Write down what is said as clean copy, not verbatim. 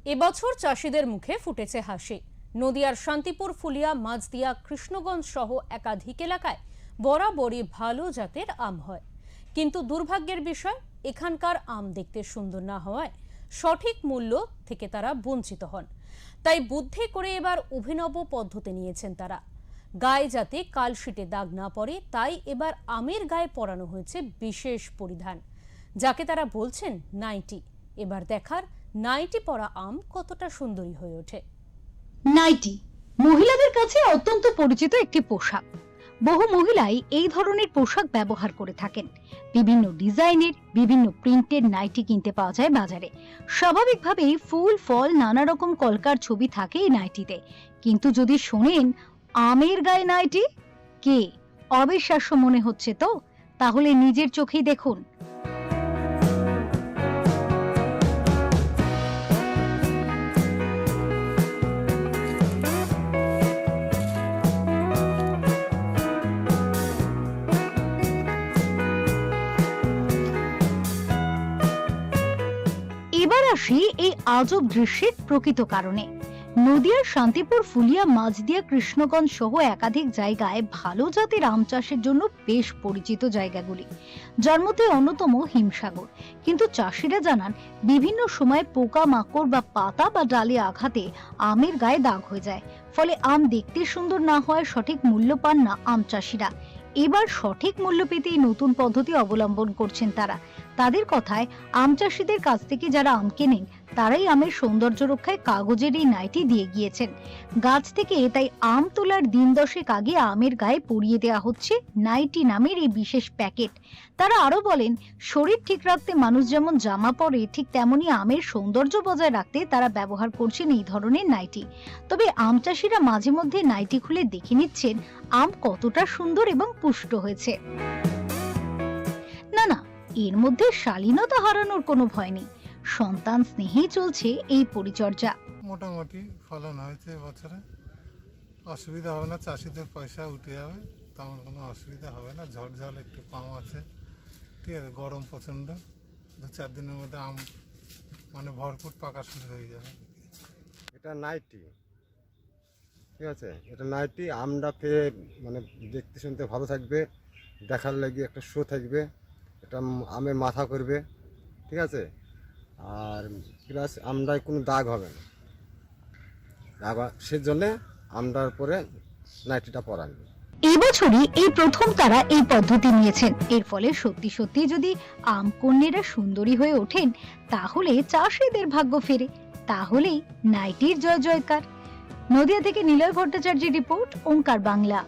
এবছর চাষিদের মুখে ফুটেছে হাসি। নদিয়ার শান্তিপুর, ফুলিয়া, মাঝদিয়া, কৃষ্ণগঞ্জ সহ একাধিক এলাকায় বরাবরই ভালো জাতের আম হয়, কিন্তু দুর্ভাগ্যের বিষয় এখানকার আম দেখতে সুন্দর না হওয়ায় সঠিক মূল্য থেকে তারা বঞ্চিত হন। তাই বুদ্ধি করে এবার অভিনব পদ্ধতি নিয়েছেন তারা। গায়ে যাতে কালশিটে দাগ না পড়ে তাই এবার আমের গায়ে পরানো হয়েছে বিশেষ পরিধান, যাকে তারা বলছেন নাইটি। এবার দেখার নাইটি পরা আম কতটা সুন্দরী হয়ে ওঠে। নাইটি মহিলাদের কাছে অত্যন্ত পরিচিত একটি পোশাক। বহু মহিলাই এই ধরনের পোশাক ব্যবহার করে থাকেন। বিভিন্ন ডিজাইনের, বিভিন্ন প্রিন্টের নাইটি কিনতে পাওয়া যায় বাজারে। স্বাভাবিকভাবেই ফুল, ফল, নানা রকম কলকার ছবি থাকে এই নাইটিতে। কিন্তু যদি শোনেন আমের গায়ে নাইটি, কে অবিশ্বাস্য মনে হচ্ছে তো? তাহলে নিজের চোখেই দেখুন। এবার আসি এই আজব দৃশ্যের প্রকৃত কারণে। নদিয়ার শান্তিপুর, ফুলিয়া, মাঝদিয়া, কৃষ্ণগঞ্জ সহ একাধিক জায়গায় ভালো জাতের আম চাষের জন্য বেশ পরিচিত জায়গাগুলি, যার মধ্যে অন্যতম হিমসাগর। কিন্তু চাষিরা জানান বিভিন্ন সময় পোকা মাকড় বা পাতা বা ডালে আঘাতে আমের গায়ে দাগ হয়ে যায়, ফলে আম দেখতে সুন্দর না হয় সঠিক মূল্য পান না আম চাষিরা। এবার সঠিক মূল্য পেতে নতুন পদ্ধতি অবলম্বন করছেন তারা। তাদের কথায় আম চাষিদের কাছ থেকে যারা আম কেনেন তারাই আমের সৌন্দর্য রক্ষায় কাগজের এই নাইটি দিয়ে গিয়েছেন গাছ থেকে। তাই আম তোলার দিন 10 আগে আমের গায়ে পরিয়ে দেওয়া হচ্ছে নাইটি নামের এই বিশেষ প্যাকেট। তারা আরো বলেন, শরীর ঠিক রাখতে মানুষ যেমন জামা পরে, ঠিক তেমনি আমের সৌন্দর্য বজায় রাখতে তারা ব্যবহার করছেন এই ধরনের নাইটি। তবে আম চাষিরা মাঝে মধ্যে নাইটি খুলে দেখে নিচ্ছেন আম কতটা সুন্দর এবং পুষ্ট হয়েছে। না, এর মধ্যে শালীনতা হারানোর কোনো ভয় নেই। সন্তান স্নেহেই চলছে এই পরিচর্যা। মোটামুটি ফলন হয়েছে এবছরে, অসুবিধা হবে না, চাষিদের পয়সা উঠে যাবে, তেমন কোনো অসুবিধা হবে না। ঝড় ঝাল একটু কম আছে, ঠিক আছে। গরম প্রচণ্ড, 2-4 দিনের মধ্যে আম মানে ভরপুর পাকা শুরু হয়ে যাবে। এটা নাইটি, ঠিক আছে। এটা নাইটি আমটা পেয়ে মানে দেখতে শুনতে ভালো থাকবে, দেখার লাগি একটা শো থাকবে, এটা আমের মাথা করবে, ঠিক আছে। আর প্লাস আমটায় কোনো দাগ হবে না, সেজন্য আমটার পরে নাইটিটা পরানো। এবছরই এই প্রথম তারা এই পদ্ধতি নিয়েছেন। এর ফলে সত্যি সত্যি যদি আম কন্যারা সুন্দরী হয়ে ওঠেন তাহলে চাষিদের ভাগ্য ফেরে, তাহলেই নাইটির জয় জয়কার। নদিয়া থেকে নিলয় ভট্টাচার্যের রিপোর্ট, ওঙ্কার বাংলা।